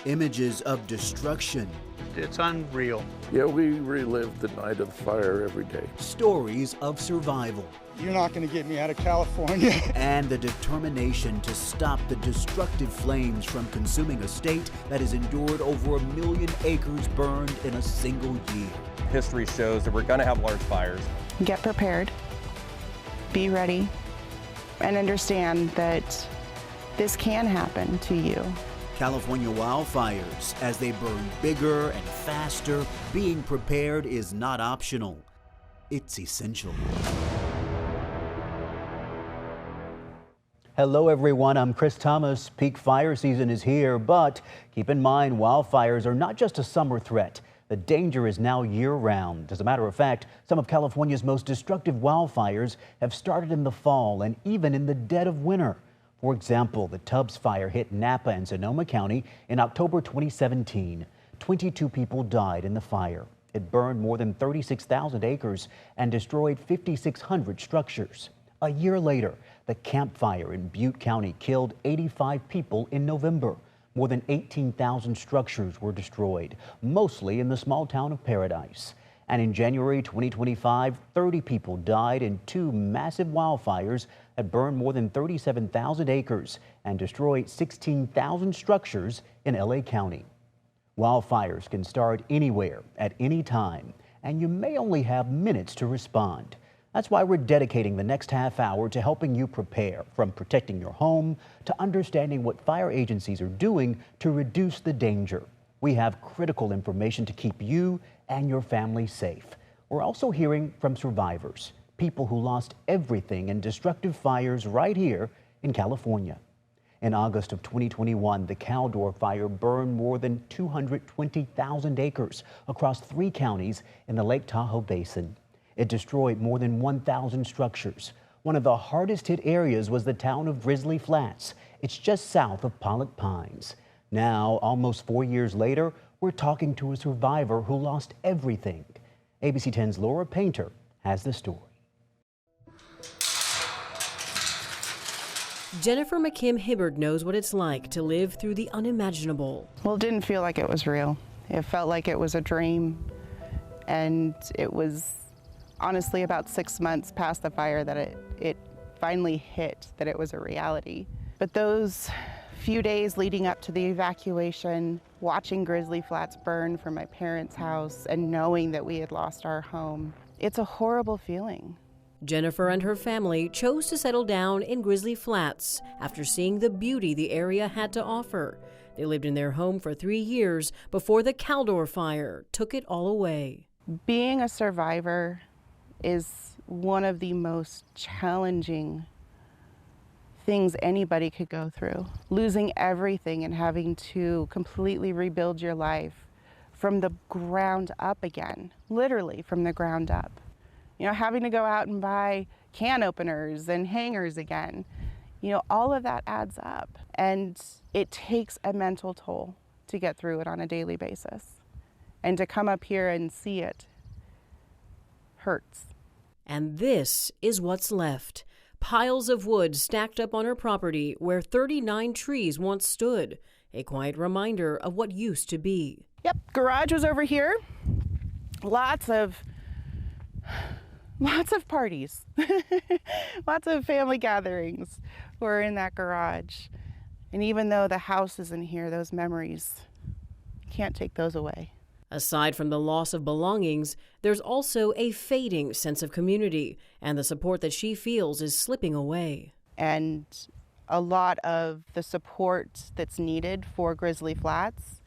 Images of destruction. It's unreal. Yeah, we relive the night of the fire every day. Stories of survival. You're not going to get me out of California. And the determination to stop the destructive flames from consuming a state that has endured over 1 million acres burned in a single year. History shows that we're going to have large fires. Get prepared, be ready, and understand that this can happen to you. California wildfires, as they burn bigger and faster, being prepared is not optional. It's essential. Hello everyone, I'm Chris Thomas. Peak fire season is here, but keep in mind wildfires are not just a summer threat. The danger is now year-round. As a matter of fact, some of California's most destructive wildfires have started in the fall and even in the dead of winter. For example, the Tubbs fire hit Napa and Sonoma County in October 2017. 22 people died in the fire. It burned more than 36,000 acres and destroyed 5,600 structures. A year later, the Camp Fire in Butte County killed 85 people in November. More than 18,000 structures were destroyed, mostly in the small town of Paradise. And in January 2025, 30 people died in 2 massive wildfires that burned more than 37,000 acres and destroyed 16,000 structures in LA County. Wildfires can start anywhere at any time, and you may only have minutes to respond. That's why we're dedicating the next half hour to helping you prepare, from protecting your home to understanding what fire agencies are doing to reduce the danger. We have critical information to keep you and your family safe. We're also hearing from survivors, people who lost everything in destructive fires right here in California. In August of 2021, the Caldor fire burned more than 220,000 acres across 3 counties in the Lake Tahoe Basin. It destroyed more than 1,000 structures. One of the hardest hit areas was the town of Grizzly Flats. It's just south of Pollock Pines. Now, almost 4 years later, we're talking to a survivor who lost everything. ABC 10's Laura Painter has the story. Jennifer McKim Hibbard knows what it's like to live through the unimaginable. Well, it didn't feel like it was real. It felt like it was a dream. And it was honestly about 6 months past the fire that it finally hit that it was a reality. But those few days leading up to the evacuation, watching Grizzly Flats burn from my parents' house and knowing that we had lost our home, it's a horrible feeling. Jennifer and her family chose to settle down in Grizzly Flats after seeing the beauty the area had to offer. They lived in their home for 3 years before the Caldor fire took it all away. Being a survivor is one of the most challenging things anybody could go through. Losing everything and having to completely rebuild your life from the ground up again, literally from the ground up. You know, having to go out and buy can openers and hangers again. You know, all of that adds up, and it takes a mental toll to get through it on a daily basis. And to come up here and see it hurts. And this is what's left. Piles of wood stacked up on her property where 39 trees once stood. A quiet reminder of what used to be. Yep, garage was over here. Lots of parties. Lots of family gatherings were in that garage. And even though the house is in here, those memories, you can't take those away. Aside from the loss of belongings, there's also a fading sense of community, and the support that she feels is slipping away. And a lot of the support that's needed for Grizzly Flats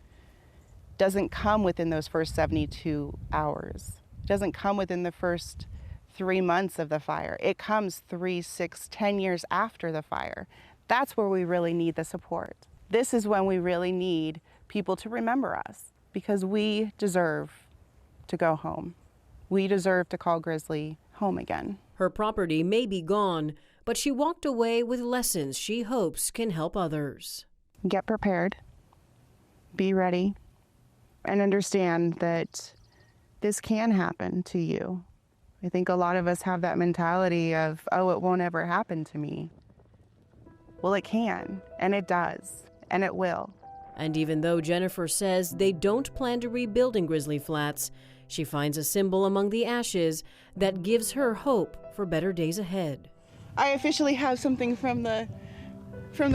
doesn't come within those first 72 hours. It doesn't come within the first 3 months of the fire. It comes 3, 6, 10 years after the fire. That's where we really need the support. This is when we really need people to remember us, because we deserve to go home. We deserve to call Grizzly home again. Her property may be gone, but she walked away with lessons she hopes can help others. Get prepared, be ready, and understand that this can happen to you. I think a lot of us have that mentality of, oh, it won't ever happen to me. Well, it can, and it does, and it will. And even though Jennifer says they don't plan to rebuild in Grizzly Flats, she finds a symbol among the ashes that gives her hope for better days ahead. I officially have something from the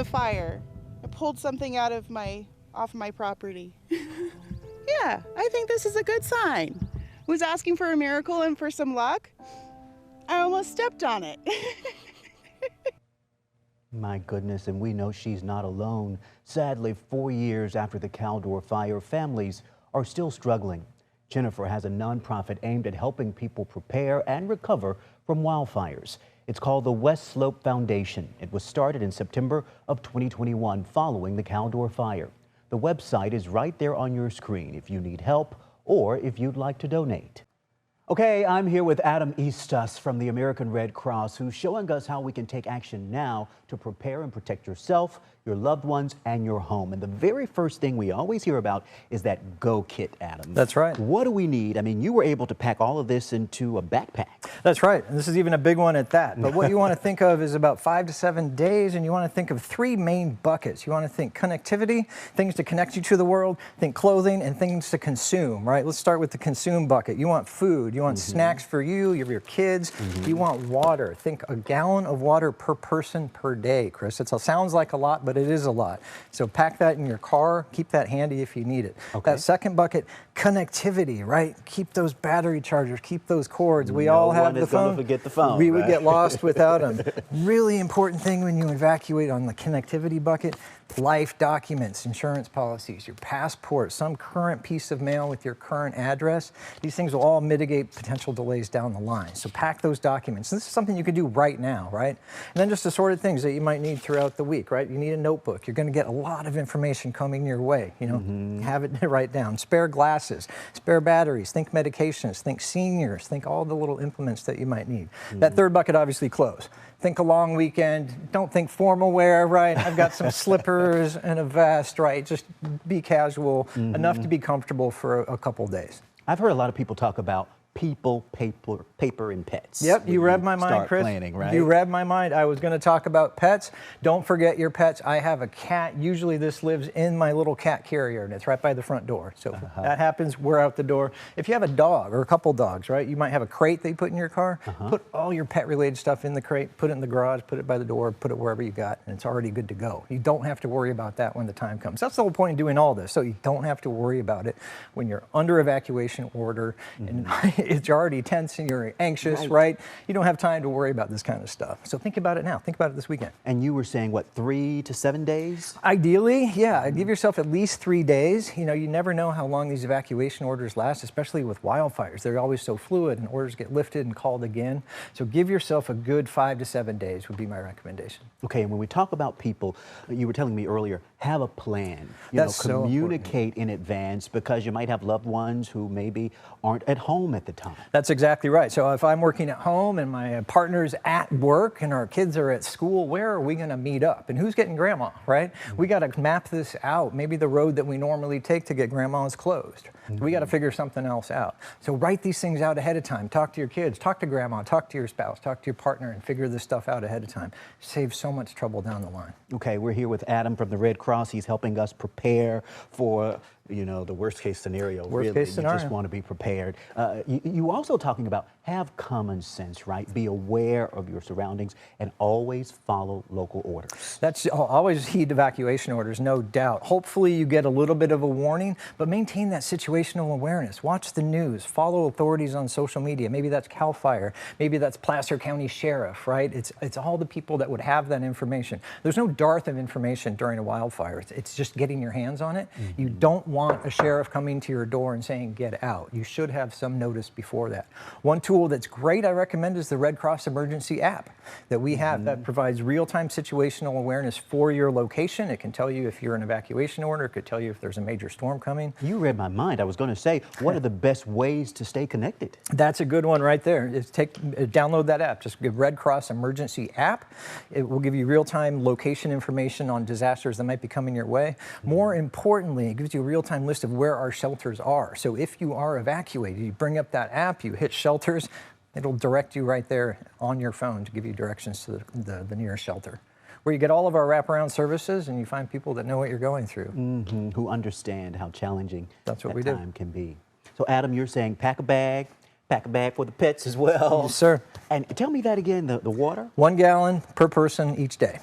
fire. I pulled something off my property. Yeah, I think this is a good sign. Was asking for a miracle and for some luck. I almost stepped on it. My goodness, and we know she's not alone. Sadly, 4 years after the Caldor fire, families are still struggling. Jennifer has a nonprofit aimed at helping people prepare and recover from wildfires. It's called the West Slope Foundation. It was started in September of 2021 following the Caldor fire. The website is right there on your screen if you need help or if you'd like to donate. Okay, I'm here with Adam Eastus from the American Red Cross, who's showing us how we can take action now to prepare and protect yourself, your loved ones, and your home. And the very first thing we always hear about is that GoKit, Adam. That's right. What do we need? I mean, you were able to pack all of this into a backpack. That's right. And this is even a big one at that. But what you want to think of is about 5 to 7 days, and you want to think of 3 main buckets. You want to think connectivity, things to connect you to the world, think clothing, and things to consume, right? Let's start with the consume bucket. You want food. You want snacks for you, your kids. You want water. Think a gallon of water per person per day, Chris. It sounds like a lot, but it is a lot. So pack that in your car. Keep that handy if you need it. Okay. That second bucket, connectivity, right? Keep those battery chargers. Keep those cords. We all have the phone. Don't forget the phone. We would get lost without them. Really important thing when you evacuate on the connectivity bucket, life documents, insurance policies, your passport, some current piece of mail with your current address. These things will all mitigate potential delays down the line. So pack those documents. This is something you can do right now, right? And then just assorted things that you might need throughout the week, right? You need a notebook. You're going to get a lot of information coming your way. You know, have it write down. Spare glasses, spare batteries, think medications, think seniors, think all the little implements that you might need. That third bucket, obviously, clothes. Think a long weekend. Don't think formal wear, right? I've got some slippers and a vest, right? Just be casual, enough to be comfortable for a couple days. I've heard a lot of people talk about people, paper, and pets. Yep, you read my mind, Chris. Planning, right? You read my mind. I was going to talk about pets. Don't forget your pets. I have a cat. Usually this lives in my little cat carrier, and it's right by the front door. So if that happens, we're out the door. If you have a dog or a couple dogs, right, you might have a crate that you put in your car. Put all your pet-related stuff in the crate, put it in the garage, put it by the door, put it wherever you got, and it's already good to go. You don't have to worry about that when the time comes. That's the whole point of doing all this, so you don't have to worry about it when you're under evacuation order and it's already tense and you're anxious, right? You don't have time to worry about this kind of stuff. So think about it now. Think about it this weekend. And you were saying, what, 3 to 7 days? Ideally, yeah. Give yourself at least 3 days. You know, you never know how long these evacuation orders last, especially with wildfires. They're always so fluid and orders get lifted and called again. So give yourself a good 5 to 7 days would be my recommendation. Okay, and when we talk about people, you were telling me earlier, have a plan. That's so communicate in advance because you might have loved ones who maybe aren't at home at the time. That's exactly right. So if I'm working at home and my partner's at work and our kids are at school, where are we going to meet up? And who's getting grandma, right? We got to map this out. Maybe the road that we normally take to get grandma is closed. We got to figure something else out. So write these things out ahead of time. Talk to your kids, talk to grandma, talk to your spouse, talk to your partner, and figure this stuff out ahead of time. Save so much trouble down the line. Okay, we're here with Adam from the Red Cross. He's helping us prepare for, you know, the worst case scenario. Worst case scenario. You just want to be prepared. You also talking about have common sense, right? Be aware of your surroundings and always follow local orders. That's always heed evacuation orders, no doubt. Hopefully you get a little bit of a warning, but maintain that situational awareness. Watch the news, follow authorities on social media. Maybe that's CAL FIRE, maybe that's Placer County Sheriff, right? It's all the people that would have that information. There's no dearth of information during a wildfire. It's just getting your hands on it. You don't want a sheriff coming to your door and saying, get out. You should have some notice before that. One tool that's great I recommend is the Red Cross Emergency app that we have that provides real-time situational awareness for your location. It can tell you if you're in evacuation order. It could tell you if there's a major storm coming. You read my mind. I was going to say, what are the best ways to stay connected? That's a good one right there. Download that app. Just give Red Cross Emergency app. It will give you real-time location information on disasters that might be coming your way. More importantly, it gives you a real-time list of where our shelters are. So if you are evacuated, you bring up that app, you hit shelters, it'll direct you right there on your phone to give you directions to the nearest shelter. where you get all of our wraparound services and you find people that know what you're going through. Who understand how challenging That's what that we do. time can be. So Adam, you're saying pack a bag for the pets as well. Yes, sir. And tell me that again, the water? 1 gallon per person each day.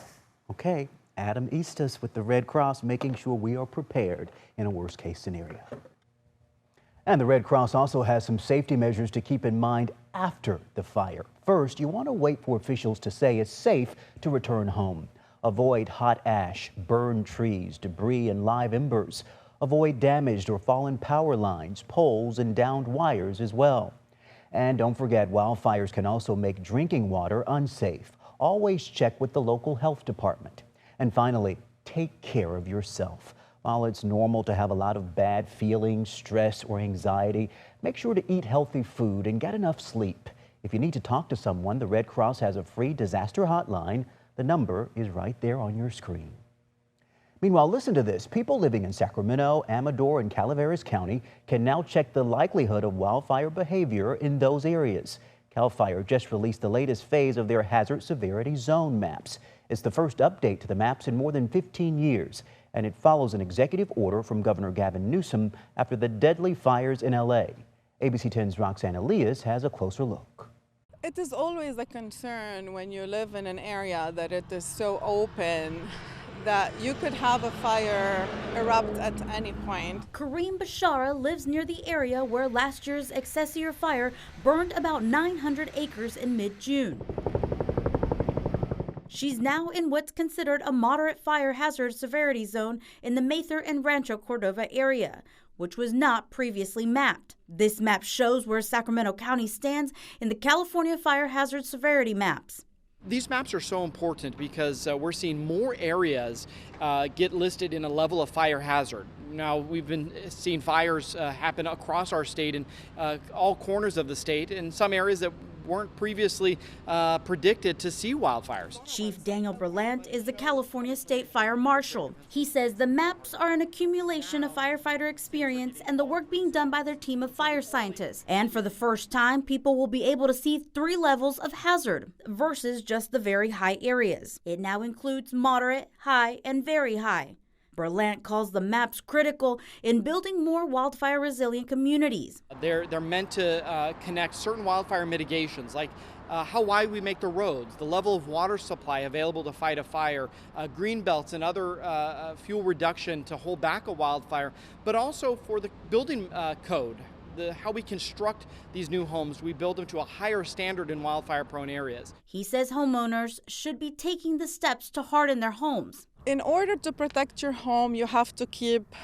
Okay, Adam Eastus with the Red Cross, making sure we are prepared in a worst case scenario. And the Red Cross also has some safety measures to keep in mind after the fire. First, you want to wait for officials to say it's safe to return home. Avoid hot ash, burned trees, debris, and live embers. Avoid damaged or fallen power lines, poles, and downed wires as well. And don't forget, wildfires can also make drinking water unsafe. Always check with the local health department. And finally, take care of yourself. While it's normal to have a lot of bad feelings, stress, or anxiety, make sure to eat healthy food and get enough sleep. If you need to talk to someone, the Red Cross has a free disaster hotline. The number is right there on your screen. Meanwhile, listen to this. People living in Sacramento, Amador, and Calaveras County can now check the likelihood of wildfire behavior in those areas. CAL FIRE just released the latest phase of their hazard severity zone maps. It's the first update to the maps in more than 15 years, and it follows an executive order from Governor Gavin Newsom after the deadly fires in LA. ABC 10's Roxanne Elias has a closer look. It is always a concern when you live in an area that it is so open that you could have a fire erupt at any point. Kareem Bashara lives near the area where last year's Excelsior fire burned about 900 acres in mid-June. She's now in what's considered a moderate fire hazard severity zone in the Mather and Rancho Cordova area, which was not previously mapped. This map shows where Sacramento County stands in the California Fire Hazard Severity maps. These maps are so important because we're seeing more areas get listed in a level of fire hazard. Now, we've been seeing fires happen across our state in all corners of the state, in some areas that weren't previously predicted to see wildfires. Chief Daniel Berlant is the California State Fire Marshal. He says the maps are an accumulation of firefighter experience and the work being done by their team of fire scientists. And for the first time, people will be able to see 3 levels of hazard versus just the very high areas. It now includes moderate, high, and very high. Berlant calls the maps critical in building more wildfire resilient communities. They're meant to connect certain wildfire mitigations, like how wide we make the roads, the level of water supply available to fight a fire, green belts and other fuel reduction to hold back a wildfire, but also for the building code. How we construct these new homes, we build them to a higher standard in wildfire-prone areas. He says homeowners should be taking the steps to harden their homes. In order to protect your home, you have to keep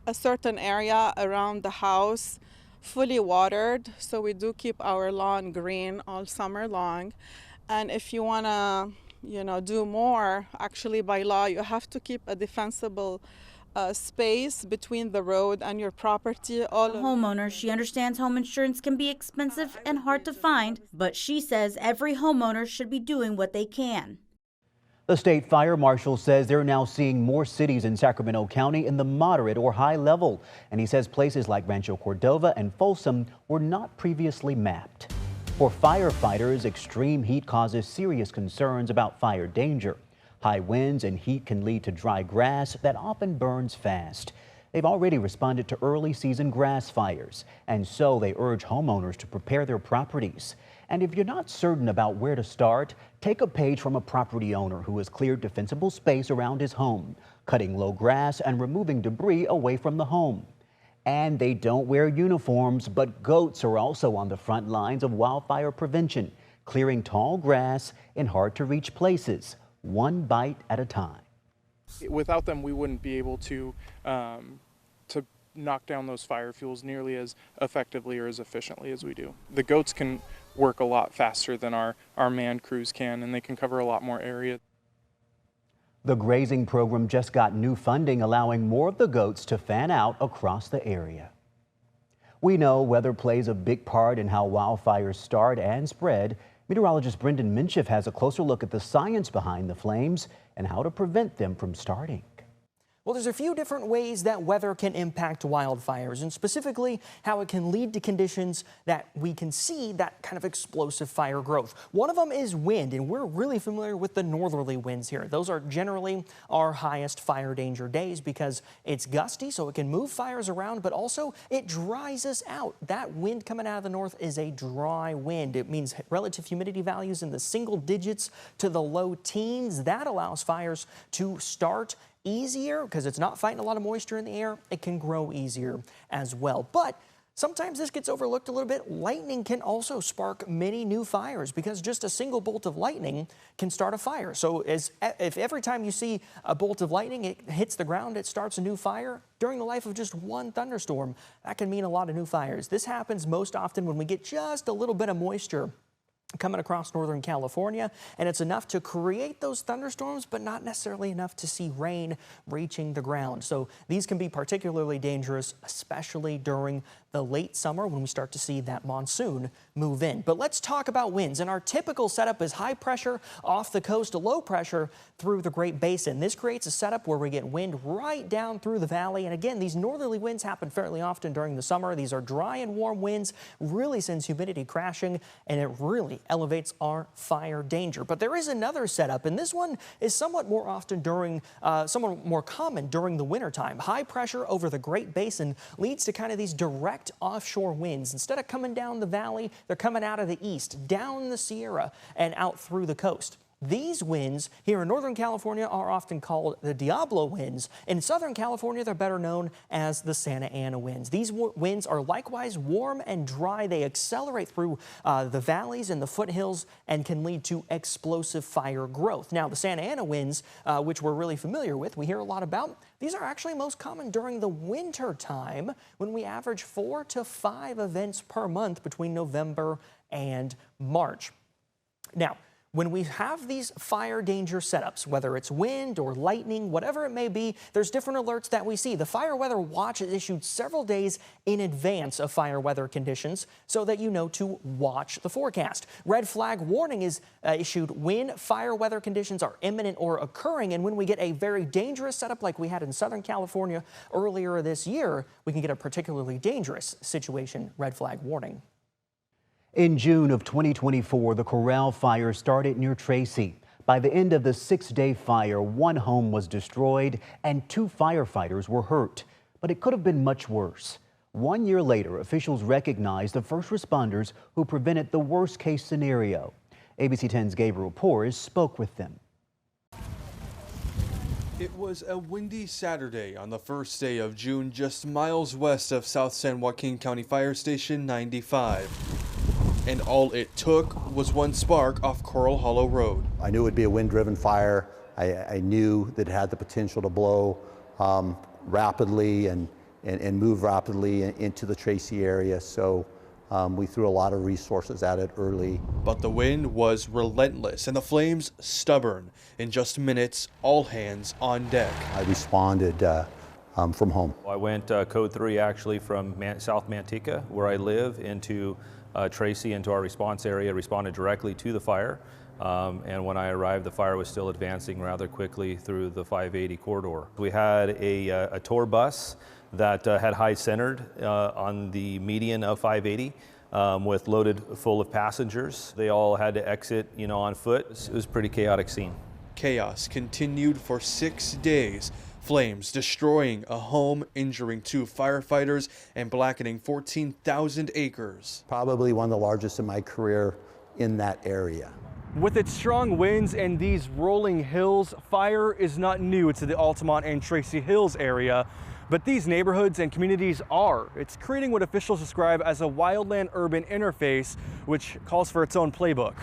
a certain area around the house fully watered. So we do keep our lawn green all summer long. And if you want to, do more, actually by law, you have to keep a defensible space between the road and your property. Homeowners, she understands home insurance can be expensive and hard to find, but she says every homeowner should be doing what they can. The state fire marshal says they're now seeing more cities in Sacramento County in the moderate or high level. And he says places like Rancho Cordova and Folsom were not previously mapped. For firefighters, extreme heat causes serious concerns about fire danger. High winds and heat can lead to dry grass that often burns fast. They've already responded to early season grass fires, and so they urge homeowners to prepare their properties. And if you're not certain about where to start, take a page from a property owner who has cleared defensible space around his home, cutting low grass and removing debris away from the home. And they don't wear uniforms, but goats are also on the front lines of wildfire prevention, clearing tall grass in hard-to-reach places, one bite at a time. Without them, we wouldn't be able to knock down those fire fuels nearly as effectively or as efficiently as we do. The goats can work a lot faster than our manned crews can, and they can cover a lot more area. The grazing program just got new funding, allowing more of the goats to fan out across the area. We know weather plays a big part in how wildfires start and spread. Meteorologist Brendan Minsheff has a closer look at the science behind the flames and how to prevent them from starting. Well, there's a few different ways that weather can impact wildfires, and specifically how it can lead to conditions that we can see that kind of explosive fire growth. One of them is wind, and we're really familiar with the northerly winds here. Those are generally our highest fire danger days because it's gusty, so it can move fires around, but also it dries us out. That wind coming out of the north is a dry wind. It means relative humidity values in the single digits to the low teens. That allows fires to start easier because it's not fighting a lot of moisture in the air. It can grow easier as well. But sometimes this gets overlooked a little bit. Lightning can also spark many new fires because just a single bolt of lightning can start a fire. So if every time you see a bolt of lightning, it hits the ground, it starts a new fire, during the life of just one thunderstorm, that can mean a lot of new fires. This happens most often when we get just a little bit of moisture coming across Northern California, and it's enough to create those thunderstorms, but not necessarily enough to see rain reaching the ground. So these can be particularly dangerous, especially during the late summer when we start to see that monsoon move in. But let's talk about winds. And our typical setup is high pressure off the coast to low pressure through the Great Basin. This creates a setup where we get wind right down through the valley. And again, these northerly winds happen fairly often during the summer. These are dry and warm winds, really sends humidity crashing, and it really elevates our fire danger. But there is another setup, and this one is somewhat more often during, somewhat more common during the wintertime. High pressure over the Great Basin leads to kind of these direct offshore winds. Instead of coming down the valley, they're coming out of the east, down the Sierra, and out through the coast. These winds here in Northern California are often called the Diablo winds. In Southern California, they're better known as the Santa Ana winds. These winds are likewise warm and dry. They accelerate through the valleys and the foothills and can lead to explosive fire growth. Now, the Santa Ana winds, which we're really familiar with, we hear a lot about, these are actually most common during the winter time when we average 4 to 5 events per month between November and March. Now, when we have these fire danger setups, whether it's wind or lightning, whatever it may be, there's different alerts that we see. The Fire Weather Watch is issued several days in advance of fire weather conditions so that you know to watch the forecast. Red flag warning is issued when fire weather conditions are imminent or occurring, and when we get a very dangerous setup like we had in Southern California earlier this year, we can get a particularly dangerous situation, red flag warning. In June of 2024, the Corell Fire started near Tracy. By the end of the 6-day fire, 1 home was destroyed and 2 firefighters were hurt. But it could have been much worse. 1 year later, officials recognized the first responders who prevented the worst-case scenario. ABC 10's Gabriel Porras spoke with them. It was a windy Saturday on the first day of June, just miles west of South San Joaquin County Fire Station 95. And all it took was 1 spark off Coral Hollow Road. I knew it would be a wind-driven fire. I knew that it had the potential to blow rapidly and move rapidly into the Tracy area. So we threw a lot of resources at it early. But the wind was relentless and the flames stubborn. In just minutes, all hands on deck. I responded from home. I went code 3 actually from South Manteca, where I live, into Tracy, into our response area, responded directly to the fire. And when I arrived, the fire was still advancing rather quickly through the 580 corridor. We had a tour bus that had high centered on the median of 580 with loaded full of passengers. They all had to exit, on foot. It was a pretty chaotic scene. Chaos continued for 6 days. Flames destroying a home, injuring 2 firefighters, and blackening 14,000 acres. Probably one of the largest in my career in that area. With its strong winds and these rolling hills, fire is not new to the Altamont and Tracy Hills area, but these neighborhoods and communities are. It's creating what officials describe as a wildland-urban interface, which calls for its own playbook.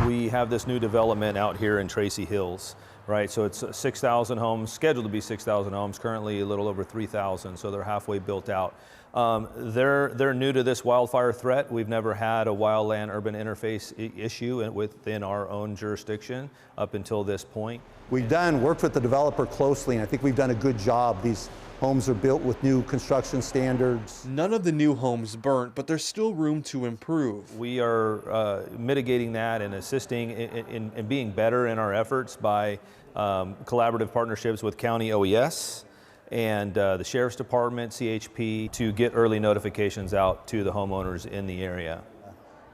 We have this new development out here in Tracy Hills, right? So it's 6,000 homes, scheduled to be 6,000 homes, currently a little over 3,000, so they're halfway built out. They're new to this wildfire threat. We've never had a wildland-urban interface issue within our own jurisdiction up until this point. We've worked with the developer closely, and I think we've done a good job. These homes are built with new construction standards. None of the new homes burnt, but there's still room to improve. We are mitigating that and assisting in being better in our efforts by collaborative partnerships with county OES and the Sheriff's Department, CHP, to get early notifications out to the homeowners in the area.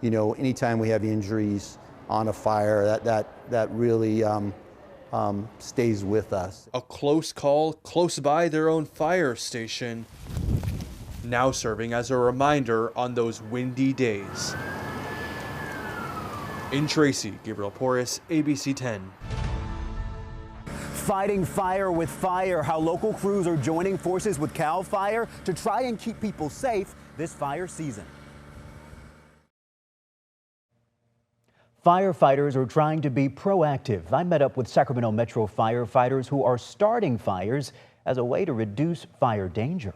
You know, anytime we have injuries on a fire, that really stays with us. A close call close by their own fire station, now serving as a reminder on those windy days. In Tracy, Gabriel Porras, ABC 10. Fighting fire with fire, how local crews are joining forces with CAL FIRE to try and keep people safe this fire season. Firefighters are trying to be proactive. I met up with Sacramento Metro firefighters who are starting fires as a way to reduce fire danger.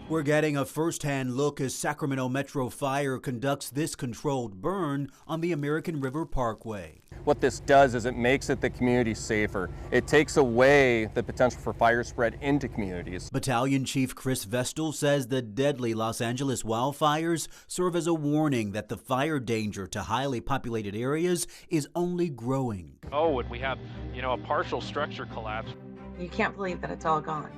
We're getting a first-hand look as Sacramento Metro Fire conducts this controlled burn on the American River Parkway. What this does is it makes the community safer. It takes away the potential for fire spread into communities. Battalion Chief Chris Vestal says the deadly Los Angeles wildfires serve as a warning that the fire danger to highly populated areas is only growing. Oh, and we have, a partial structure collapse. You can't believe that it's all gone.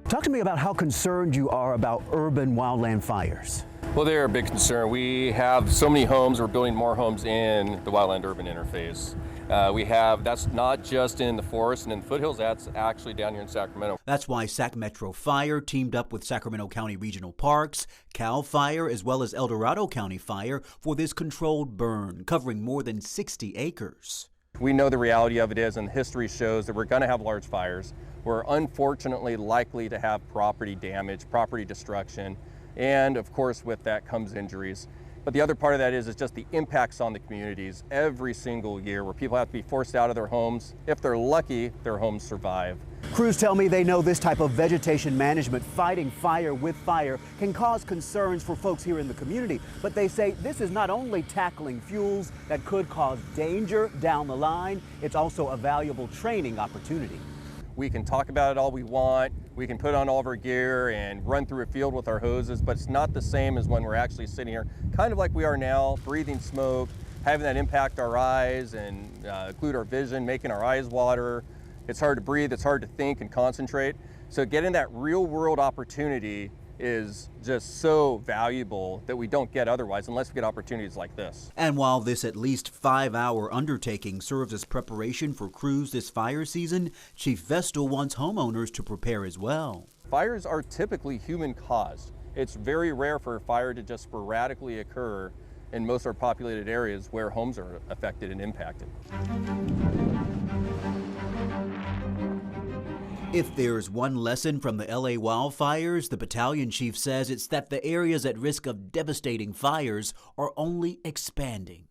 Talk to me about how concerned you are about urban wildland fires. Well, they're a big concern. We have so many homes. We're building more homes in the wildland-urban interface. That's not just in the forest and in the foothills, that's actually down here in Sacramento. That's why Sac Metro Fire teamed up with Sacramento County Regional Parks, CAL FIRE, as well as El Dorado County Fire for this controlled burn, covering more than 60 acres. We know the reality of it is, and history shows that we're going to have large fires. We're unfortunately likely to have property damage, property destruction, and of course with that comes injuries. But the other part of that is just the impacts on the communities every single year where people have to be forced out of their homes. If they're lucky, their homes survive. Crews tell me they know this type of vegetation management, fighting fire with fire, can cause concerns for folks here in the community. But they say this is not only tackling fuels that could cause danger down the line, it's also a valuable training opportunity. We can talk about it all we want, we can put on all of our gear and run through a field with our hoses, but it's not the same as when we're actually sitting here, kind of like we are now, breathing smoke, having that impact our eyes and occlude our vision, making our eyes water. It's hard to breathe, it's hard to think and concentrate. So getting that real world opportunity is just so valuable that we don't get otherwise unless we get opportunities like this. And while this at least 5-hour undertaking serves as preparation for crews this fire season, Chief Vestal wants homeowners to prepare as well. Fires are typically human caused. It's very rare for a fire to just sporadically occur in most of our populated areas where homes are affected and impacted. If there's one lesson from the LA wildfires, the battalion chief says it's that the areas at risk of devastating fires are only expanding.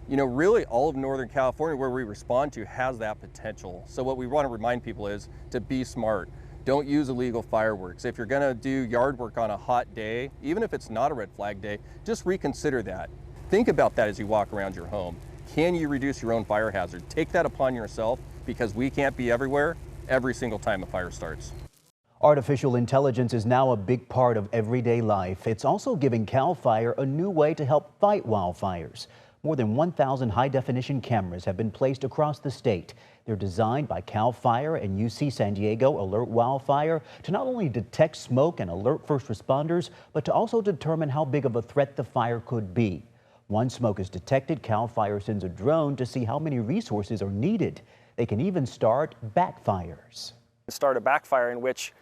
Really all of Northern California where we respond to has that potential. So what we want to remind people is to be smart. Don't use illegal fireworks. If you're going to do yard work on a hot day, even if it's not a red flag day, just reconsider that. Think about that as you walk around your home. Can you reduce your own fire hazard? Take that upon yourself because we can't be everywhere every single time a fire starts. Artificial intelligence is now a big part of everyday life. It's also giving CAL FIRE a new way to help fight wildfires. More than 1,000 high-definition cameras have been placed across the state. They're designed by CAL FIRE and UC San Diego Alert Wildfire to not only detect smoke and alert first responders, but to also determine how big of a threat the fire could be. Once smoke is detected, CAL FIRE sends a drone to see how many resources are needed. They can even start backfires. Start a backfire in which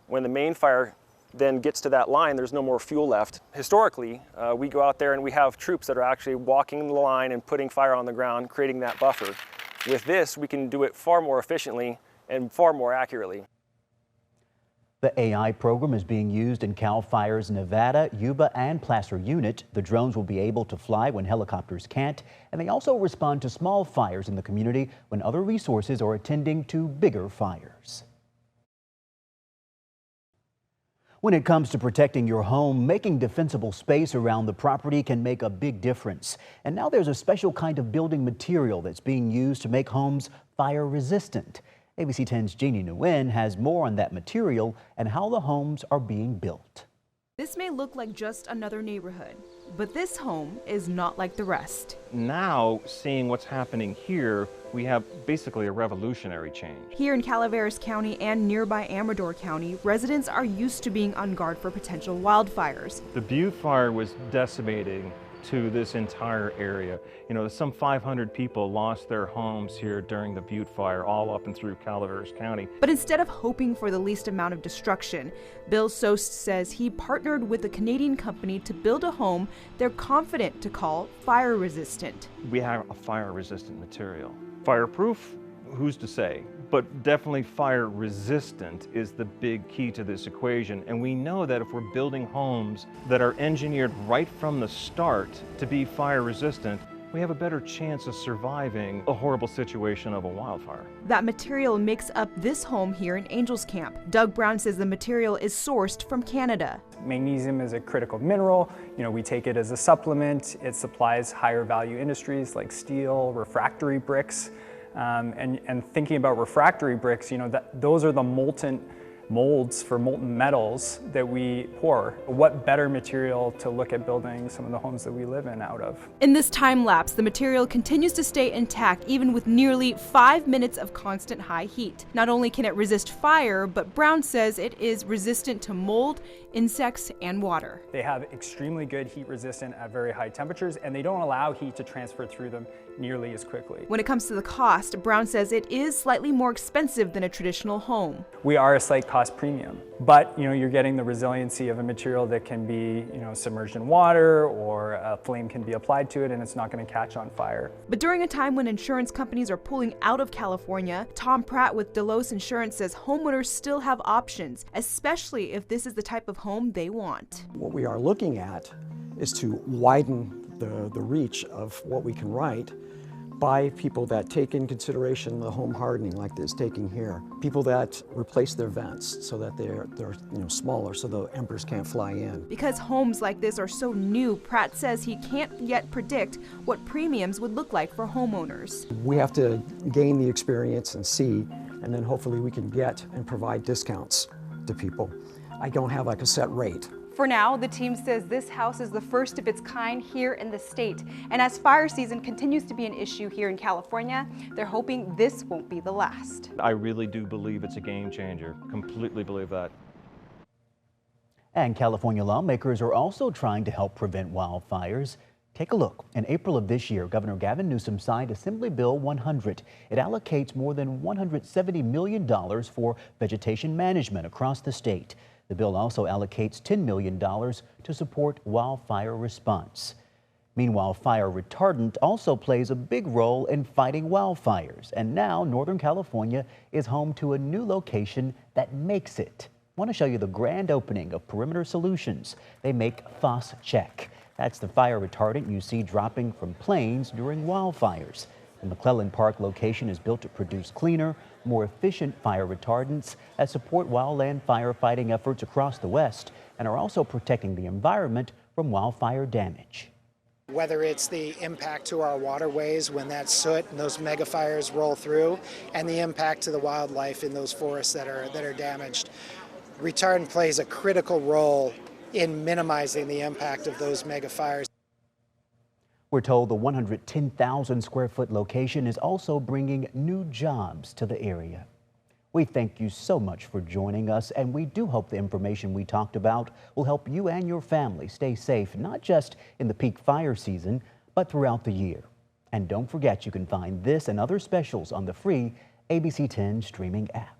when the main fire then gets to that line, there's no more fuel left. Historically, we go out there and we have troops that are actually walking the line and putting fire on the ground, creating that buffer. With this, we can do it far more efficiently and far more accurately. The AI program is being used in Cal Fire's Nevada, Yuba, and Placer unit. The drones will be able to fly when helicopters can't, and they also respond to small fires in the community when other resources are attending to bigger fires. When it comes to protecting your home, making defensible space around the property can make a big difference. And now there's a special kind of building material that's being used to make homes fire resistant. ABC 10's Jeannie Nguyen has more on that material and how the homes are being built. This may look like just another neighborhood, but this home is not like the rest. Now, seeing what's happening here, we have basically a revolutionary change. Here in Calaveras County and nearby Amador County, residents are used to being on guard for potential wildfires. The Butte fire was decimating to this entire area. You know, some 500 people lost their homes here during the Butte fire, all up and through Calaveras County. But instead of hoping for the least amount of destruction, Bill Sost says he partnered with a Canadian company to build a home they're confident to call fire resistant. We have a fire resistant material. Fireproof? Who's to say? But definitely fire resistant is the big key to this equation. And we know that if we're building homes that are engineered right from the start to be fire resistant, we have a better chance of surviving a horrible situation of a wildfire. That material makes up this home here in Angels Camp. Doug Brown says the material is sourced from Canada. Magnesium is a critical mineral. You know, we take it as a supplement. It supplies higher value industries like steel, refractory bricks. And thinking about refractory bricks, you know, those are the molten molds for molten metals that we pour. What better material to look at building some of the homes that we live in out of? In this time lapse, the material continues to stay intact even with nearly 5 minutes of constant high heat. Not only can it resist fire, but Brown says it is resistant to mold, insects, and water. They have extremely good heat resistant at very high temperatures, and they don't allow heat to transfer through them nearly as quickly. When it comes to the cost, Brown says it is slightly more expensive than a traditional home. We are a slight cost premium, but you know, you're getting the resiliency of a material that can be, you know, submerged in water, or a flame can be applied to it and it's not going to catch on fire. But during a time when insurance companies are pulling out of California, Tom Pratt with Delos Insurance says homeowners still have options, especially if this is the type of home they want. What we are looking at is to widen the reach of what we can write by people that take in consideration the home hardening like this taking here. People that replace their vents so that they're you know, smaller so the embers can't fly in. Because homes like this are so new, Pratt says he can't yet predict what premiums would look like for homeowners. We have to gain the experience and see, and then hopefully we can get and provide discounts to people. I don't have like a set rate. For now, the team says this house is the first of its kind here in the state. And as fire season continues to be an issue here in California, they're hoping this won't be the last. I really do believe it's a game changer. Completely believe that. And California lawmakers are also trying to help prevent wildfires. Take a look. In April of this year, Governor Gavin Newsom signed Assembly Bill 100. It allocates more than $170 million for vegetation management across the state. The bill also allocates $10 million to support wildfire response. Meanwhile, fire retardant also plays a big role in fighting wildfires. And now Northern California is home to a new location that makes it. I want to show you the grand opening of Perimeter Solutions. They make Phos Check. That's the fire retardant you see dropping from planes during wildfires. The McClellan Park location is built to produce cleaner, more efficient fire retardants that support wildland firefighting efforts across the West and are also protecting the environment from wildfire damage. Whether it's the impact to our waterways when that soot and those mega fires roll through, and the impact to the wildlife in those forests that are damaged, retardant plays a critical role in minimizing the impact of those mega fires. We're told the 110,000 square foot location is also bringing new jobs to the area. We thank you so much for joining us, and we do hope the information we talked about will help you and your family stay safe, not just in the peak fire season, but throughout the year. And don't forget, you can find this and other specials on the free ABC 10 streaming app.